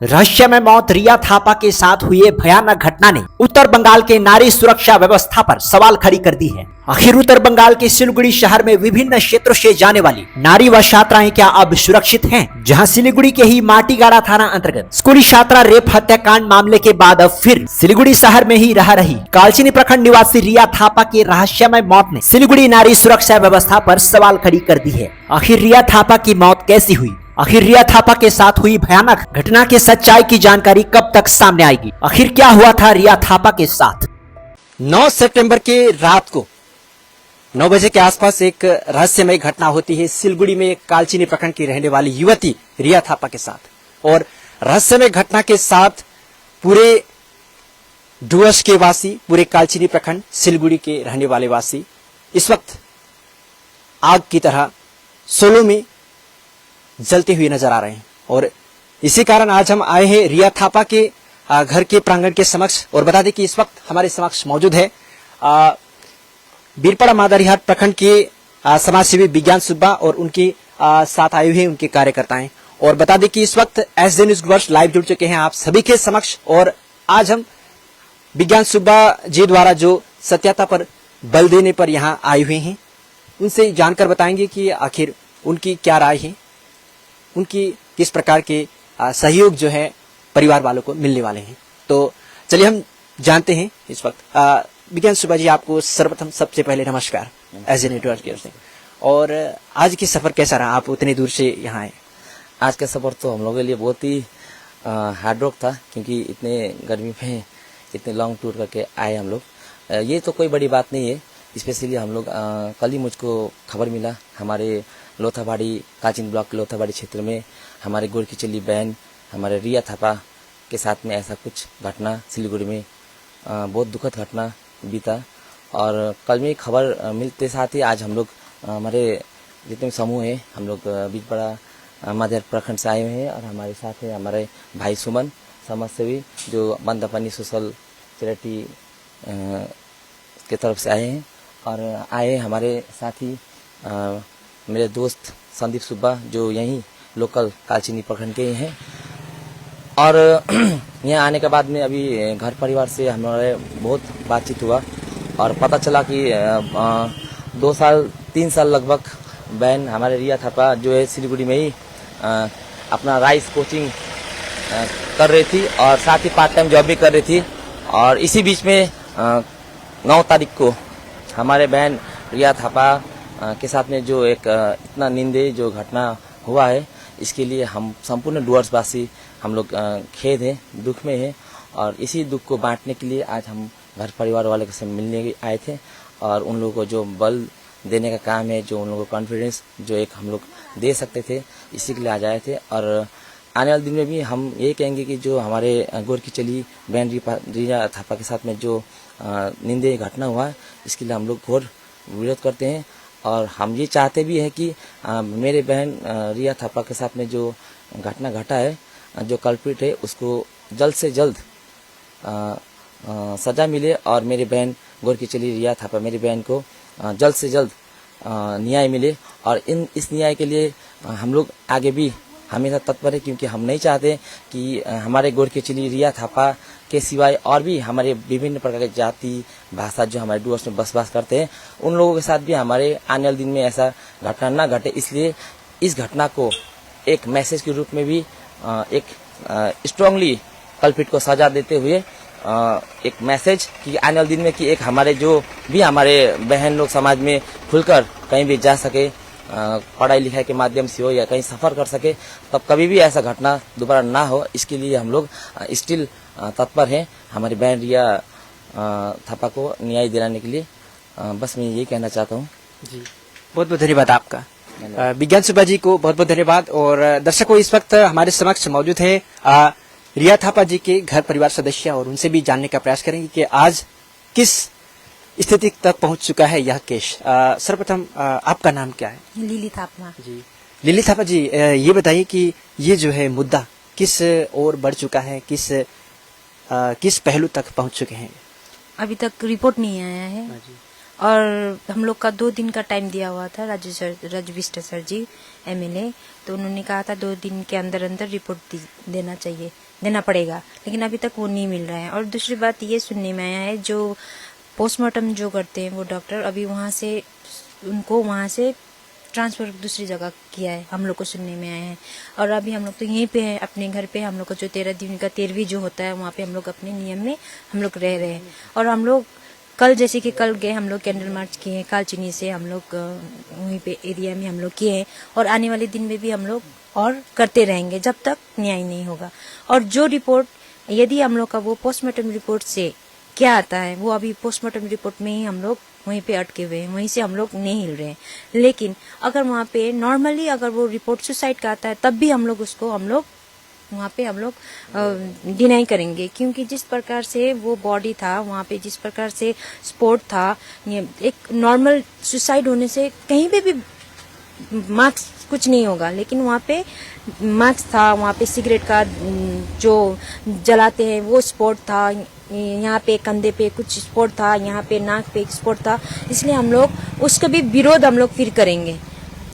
रहस्यमय मौत रिया थापा के साथ हुई भयानक घटना ने उत्तर बंगाल के नारी सुरक्षा व्यवस्था पर सवाल खड़ी कर दी है। आखिर उत्तर बंगाल के सिलीगुड़ी शहर में विभिन्न क्षेत्रों से जाने वाली नारी व छात्राएं क्या अब सुरक्षित हैं? जहां सिलीगुड़ी के ही माटीगाड़ा थाना अंतर्गत स्कूली छात्रा रेप हत्याकांड मामले के बाद अब फिर सिलीगुड़ी शहर में ही रह रही कालचिनी प्रखंड निवासी रिया थापा की रहस्यमय मौत ने सिलीगुड़ी नारी सुरक्षा व्यवस्था पर सवाल खड़ी कर दी है। आखिर रिया थापा की मौत कैसी हुई? आखिर रिया थापा के साथ हुई भयानक घटना की सच्चाई की जानकारी कब तक सामने आएगी? आखिर क्या हुआ था रिया थापा के साथ? 9 सितंबर के रात को 9 बजे के आसपास एक रहस्यमय घटना होती है सिलीगुड़ी में एक कालचिनी प्रखंड की रहने वाली युवती रिया थापा के साथ। और रहस्यमय घटना के साथ पूरे डुअर्स के वासी, पूरे कालचिनी प्रखंड सिलीगुड़ी के रहने वाले वासी इस वक्त आग की तरह सोलो में जलते हुए नजर आ रहे हैं। और इसी कारण आज हम आए हैं रिया थापा के घर के प्रांगण के समक्ष। और बता दें कि इस वक्त हमारे समक्ष मौजूद है बीरपाड़ा मादारीहाट प्रखंड के समाजसेवी विज्ञान सुब्बा और उनके साथ आए हुए उनके कार्यकर्ताएं। और बता दें कि इस वक्त एसजे न्यूज वर्ष लाइव जुड़ चुके हैं आप सभी के समक्ष। और आज हम विज्ञान सुब्बा जी द्वारा जो सत्यता पर बल देने पर यहाँ आए हुए हैं, उनसे जानकर बताएंगे कि आखिर उनकी क्या राय है, उनकी किस प्रकार के सहयोग जो है परिवार वालों को मिलने वाले हैं। तो चलिए हम जानते हैं इस वक्त। विज्ञान सुब्बा जी, आपको सर्वप्रथम सबसे पहले नमस्कार एज ए नेटवर्क की ओर से। और आज की सफर कैसा रहा? आप उतनी दूर से यहाँ आए। आज का सफर तो हम लोगों के लिए बहुत ही हार्ड वर्क था, क्योंकि इतने गर्मी में इतने लॉन्ग टूर करके आए हम लोग। ये तो कोई बड़ी बात नहीं है। स्पेशली हम लोग कल ही मुझको खबर मिला हमारे लोथाबाड़ी कालचिनी ब्लॉक के लोथाबाड़ी क्षेत्र में हमारे गुड़ की चली बहन हमारे रिया थापा के साथ में ऐसा कुछ घटना सिलीगुड़ी में बहुत दुखद घटना बीता। और कल में खबर मिलते साथ ही आज हम लोग हमारे जितने समूह हैं हम लोग बीरपाड़ा मादारीहाट प्रखंड से आए हुए हैं। और हमारे साथ है हमारे भाई सुमन समाजसेवी जो मंदापानी सोशल चैरिटी के तरफ से आए हैं। और आए हमारे साथ ही मेरे दोस्त संदीप सुब्बा जो यहीं लोकल कालचिनी प्रखंड के हैं। और यहाँ आने के बाद में अभी घर परिवार से हमारे बहुत बातचीत हुआ और पता चला कि 2 साल 3 साल लगभग बहन हमारे रिया थापा जो है सिलीगुड़ी में ही अपना राइस कोचिंग कर रही थी और साथ ही पार्ट टाइम जॉब भी कर रही थी। और इसी बीच में 9 तारीख को हमारे बहन रिया थापा के साथ में जो एक इतना निंदनीय जो घटना हुआ है, इसके लिए हम संपूर्ण डुअर्सवासी हम लोग खेद है, दुख में है। और इसी दुख को बांटने के लिए आज हम घर परिवार वाले से मिलने आए थे। और उन लोगों को जो बल देने का काम है, जो उन लोगों को कॉन्फिडेंस जो एक हम लोग दे सकते थे, इसी के लिए आज आए थे। और आने वाले दिन में भी हम ये कहेंगे कि जो हमारे गोर की चली बहन रिया थापा के साथ में जो निंदनीय घटना हुआ है, इसके लिए हम लोग घोर विरोध करते हैं। और हम ये चाहते भी हैं कि मेरे बहन रिया थापा के साथ में जो घटना घटा है, जो कल्प्रिट है, उसको जल्द से जल्द सजा मिले और मेरी बहन गोर की चली रिया थापा मेरी बहन को जल्द से जल्द न्याय मिले। और इस न्याय के लिए हम लोग आगे भी हमेशा तत्पर है, क्योंकि हम नहीं चाहते कि हमारे गोर की चली रिया थापा के सिवाय और भी हमारे विभिन्न प्रकार के जाति भाषा जो हमारे डुअर्स में बसवास करते हैं, उन लोगों के साथ भी हमारे आने वाले दिन में ऐसा घटना ना घटे। इसलिए इस घटना को एक मैसेज के रूप में भी एक स्ट्रांगली कल्प्रिट को सजा देते हुए एक मैसेज कि आने वाले दिन में कि एक हमारे जो भी हमारे बहन लोग समाज में खुलकर कहीं भी जा सके, पढ़ाई लिखाई के माध्यम से हो या कहीं सफर कर सके, तब कभी भी ऐसा घटना दोबारा ना हो। इसके लिए हम लोग स्टिल तत्पर हैं हमारी बहन रिया थापा को न्याय दिलाने के लिए। बस मैं यही कहना चाहता हूँ जी। बहुत बहुत धन्यवाद आपका। विज्ञान सुब्बा जी को बहुत बहुत धन्यवाद। और दर्शकों, इस वक्त हमारे समक्ष मौजूद है रिया थापा जी के घर परिवार सदस्य और उनसे भी जानने का प्रयास करेंगे कि आज किस स्थिति तक पहुंच चुका है यह केस। सर्वप्रथम आपका नाम क्या है? लिली थापा जी। लिली थापा जी, ये बताइए कि ये जो है मुद्दा किस ओर बढ़ चुका है, किस पहलू तक पहुंच चुके हैं? अभी तक रिपोर्ट नहीं आया है। और हम लोग का 2 दिन का टाइम दिया हुआ था राजू बिष्ट सर जी MLA, तो उन्होंने कहा था 2 दिन के अंदर अंदर रिपोर्ट देना पड़ेगा, लेकिन अभी तक वो नहीं मिल रहा है। और दूसरी बात ये सुनने में आया है, जो पोस्टमार्टम जो करते हैं वो डॉक्टर अभी उनको वहाँ से ट्रांसफर दूसरी जगह किया है, हम लोग को सुनने में आया है। और अभी हम लोग तो यहीं पे हैं अपने घर पे, हम लोग को जो 13 दिन का 13वीं जो होता है वहाँ पे हम लोग अपने नियम में हम लोग रह रहे हैं। और हम लोग कल जैसे कि कल गए हम लोग कैंडल मार्च किए, कालचिनी से हम लोग वहीं पे एरिया में हम लोग किए हैं, और आने वाले दिन में भी हम लोग और करते रहेंगे जब तक न्याय नहीं होगा। और जो रिपोर्ट यदि हम लोग का वो पोस्टमार्टम रिपोर्ट से क्या आता है, वो अभी पोस्टमार्टम रिपोर्ट में ही हम लोग वहीं पे अटके हुए हैं, वहीं से हम लोग नहीं हिल रहे हैं। लेकिन अगर वहाँ पे नॉर्मली अगर वो रिपोर्ट सुसाइड का आता है तब भी हम लोग वहाँ पे हम लोग डिनाई करेंगे, क्योंकि जिस प्रकार से वो बॉडी था वहाँ पे, जिस प्रकार से स्पोर्ट था, ये एक नॉर्मल सुसाइड होने से कहीं पे भी मार्क्स कुछ नहीं होगा, लेकिन वहाँ पे मार्क्स था, वहाँ पे सिगरेट का जो जलाते हैं वो स्पॉट था, यहाँ पे कंधे पे कुछ स्पॉट था, यहाँ पे नाक पे एक स्पॉट था, इसलिए हम लोग उसका भी विरोध हम लोग फिर करेंगे।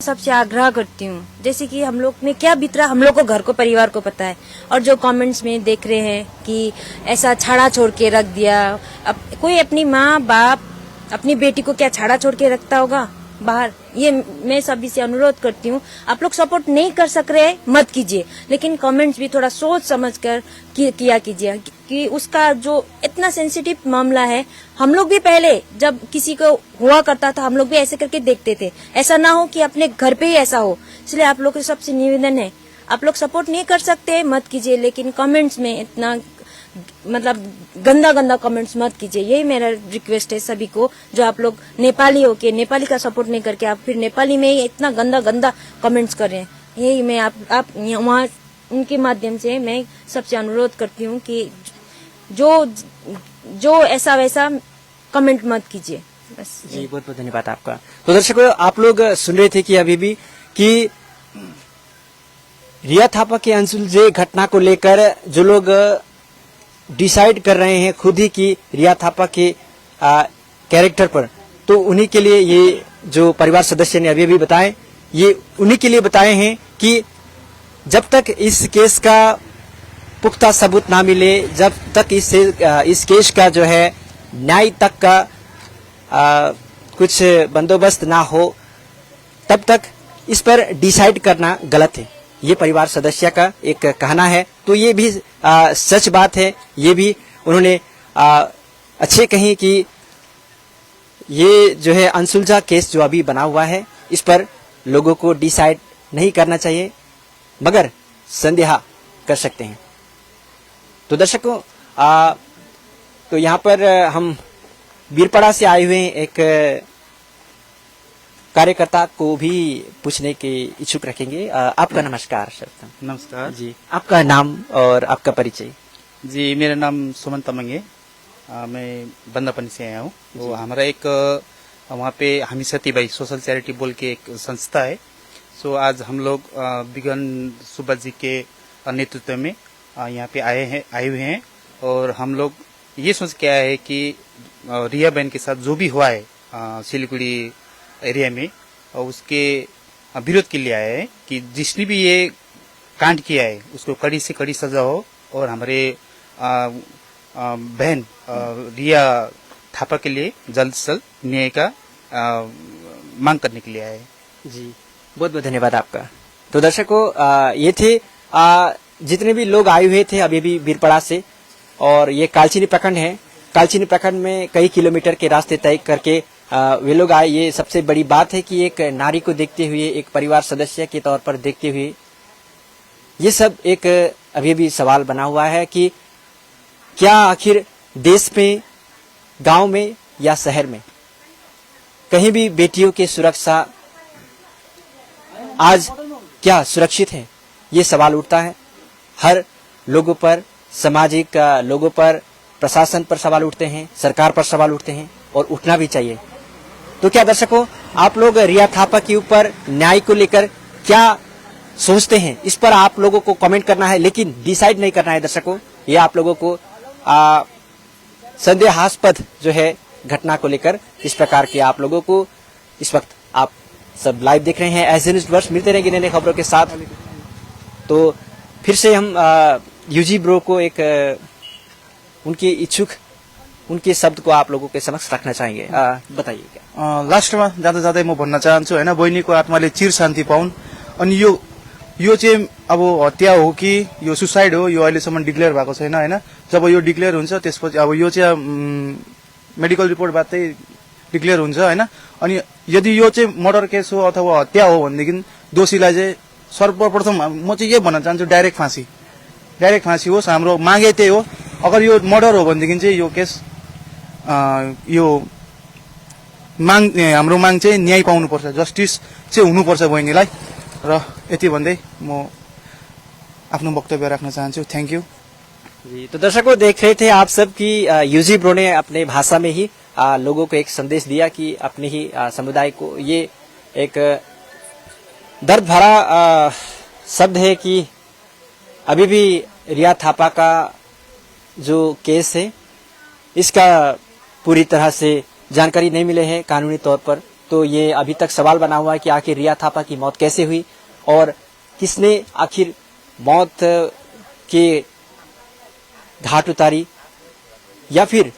सबसे आग्रह करती हूँ, जैसे कि हम लोग में क्या बीत रहा हम लोग को, घर को, परिवार को पता है। और जो कमेंट्स में देख रहे हैं कि ऐसा छाड़ा छोड़ के रख दिया, अब कोई अपनी माँ बाप अपनी बेटी को क्या छाड़ा छोड़ के रखता होगा बाहर? ये मैं सभी से अनुरोध करती हूँ, आप लोग सपोर्ट नहीं कर सक रहे मत कीजिए, लेकिन कमेंट्स भी थोड़ा सोच समझ कर किया कीजिए, कि उसका जो इतना सेंसिटिव मामला है, हम लोग भी पहले जब किसी को हुआ करता था हम लोग भी ऐसे करके देखते थे, ऐसा ना हो कि अपने घर पे ही ऐसा हो। इसलिए आप लोग को सबसे निवेदन है, आप लोग सपोर्ट नहीं कर सकते मत कीजिए, लेकिन कमेंट्स में इतना मतलब गंदा कमेंट्स मत कीजिए। यही मेरा रिक्वेस्ट है सभी को, जो आप लोग नेपाली हो के नेपाली का सपोर्ट नहीं करके आप फिर नेपाली में ही इतना गंदा कमेंट्स कर रहे हैं। यही मैं आप वहाँ उनके माध्यम से मैं सबसे अनुरोध करती हूँ कि जो ऐसा वैसा कमेंट मत कीजिए। बस जी, बहुत बहुत धन्यवाद आपका। तो दर्शकों, आप लोग सुन रहे थे कि अभी भी कि रिया थापा के अंशुल घटना को लेकर जो लोग डिसाइड कर रहे हैं खुद ही कि रिया थापा के कैरेक्टर पर, तो उन्हीं के लिए ये जो परिवार सदस्य ने अभी बताए, ये उन्हीं के लिए बताए हैं कि जब तक इस केस का पुख्ता सबूत ना मिले, जब तक इस केस का जो है न्याय तक का कुछ बंदोबस्त ना हो, तब तक इस पर डिसाइड करना गलत है। ये परिवार सदस्य का एक कहना है, तो ये भी सच बात है। ये भी उन्होंने अच्छे कही कि ये जो है अनसुलझा केस जो अभी बना हुआ है, इस पर लोगों को डिसाइड नहीं करना चाहिए, मगर संदेह कर सकते हैं। तो दर्शकों, तो यहाँ पर हम बीरपड़ा से आए हुए एक कार्यकर्ता को भी पूछने के इच्छुक रखेंगे। आपका नमस्कार सर। नमस्कार जी, आपका नाम और आपका परिचय। जी, मेरा नाम सुमन तमंग है, मैं बंदापनी से आया हूँ। तो हमारा एक वहाँ पे हामी सती भाई सोशल चैरिटी बोल के एक संस्था है। सो आज हम लोग बिगन सुब्बा जी के नेतृत्व में यहाँ पे आए हुए हैं, और हम लोग ये सोच के आए हैं कि रिया बहन के साथ जो भी हुआ है सिलीगुड़ी एरिया में, और उसके विरोध के लिए आए हैं कि जिसने भी ये कांड किया है उसको कड़ी से कड़ी सजा हो, और हमारे बहन रिया थापा के लिए जल्द से जल्द न्याय का मांग करने के लिए आए हैं। जी, बहुत बहुत धन्यवाद आपका। तो दर्शकों, ये थे जितने भी लोग आए हुए थे अभी भी बीरपड़ा से, और ये कालचिनी प्रखंड है। कालचिनी प्रखंड में कई किलोमीटर के रास्ते तय करके वे लोग आए। ये सबसे बड़ी बात है कि एक नारी को देखते हुए, एक परिवार सदस्य के तौर पर देखते हुए, ये सब एक अभी भी सवाल बना हुआ है कि क्या आखिर देश में, गांव में या शहर में कहीं भी बेटियों की सुरक्षा आज क्या सुरक्षित है? ये सवाल उठता है। हर लोगों पर, सामाजिक लोगों पर, प्रशासन पर सवाल उठते हैं, सरकार पर सवाल उठते हैं, और उठना भी चाहिए। तो क्या दर्शकों, आप लोग रिया थापा के ऊपर न्याय को लेकर क्या सोचते हैं, इस पर आप लोगों को कमेंट करना है, लेकिन डिसाइड नहीं करना है दर्शकों। ये आप लोगों को संदेहास्पद जो है घटना को लेकर इस प्रकार के आप लोगों को इस वक्त आप सब लाइव देख रहे हैं एस न्यूज वर्ष। मिलते रहेंगे नई खबरों के साथ। तो फिर से हम यूजी ब्रो को एक उनकी इच्छुक उनके शब्द को आप लोगों के समक्ष रखना चाहेंगे। बताइए क्या। लास्टमा जाँदा जाँदै म भन्न चाहन्छु होइन, बहिनीको आत्माले चिर शान्ति पाउन्। अनि यो चाहिँ अब हत्या हो कि यो सुसाइड हो यो अहिलेसम्म डिक्लेयर भएको छैन होइन। जब यो डिक्लेयर हुन्छ त्यसपछि अब यो चाहिँ मेडिकल रिपोर्टबाट चाहिँ डिक्लेयर हुन्छ होइन। अनि यदि यो चाहिँ मर्डर केस हो अथवा हत्या हो भनेदेखि दोषीलाई चाहिँ सर्वप्रथम म चाहिँ यही भन्न चाहन्छु, डाइरेक्ट फाँसी होस्। हाम्रो मागे त्यही हो। अगर यो मर्डर हो भनेदेखि चाहिँ यो केस यो हाम्रो माग चाहिँ न्याय पाउनुपर्छ, जस्टिस चाहिँ हुनुपर्छ बहिनीलाई। र यति भन्दै म आफ्नो वक्तव्य राख्न चाहन्छु। थ्याङ्क यू जी। तो दर्शकों देख रहे थे आप सब की यूजी ब्रो ने अपने भाषा में ही लोगों को एक संदेश दिया कि अपने ही समुदाय को ये एक दर्द भरा शब्द है कि अभी भी रिया थापा का जो केस है इसका पूरी तरह से जानकारी नहीं मिले है कानूनी तौर पर। तो ये अभी तक सवाल बना हुआ है कि आखिर रिया थापा की मौत कैसे हुई और किसने आखिर मौत के घाट उतारी, या फिर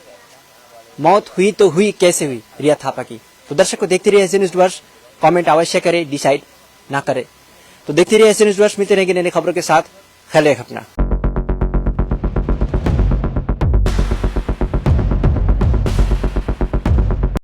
मौत हुई तो हुई कैसे हुई रिया थापा की। तो दर्शकों देखते रहिए एस न्यूज वर्ष, कमेंट अवश्य करें, डिसाइड ना करें। तो देखते रहिए एस न्यूज वर्ष। मिलते रहेंगे नई खबरों के साथ। ख्याल रखें अपना।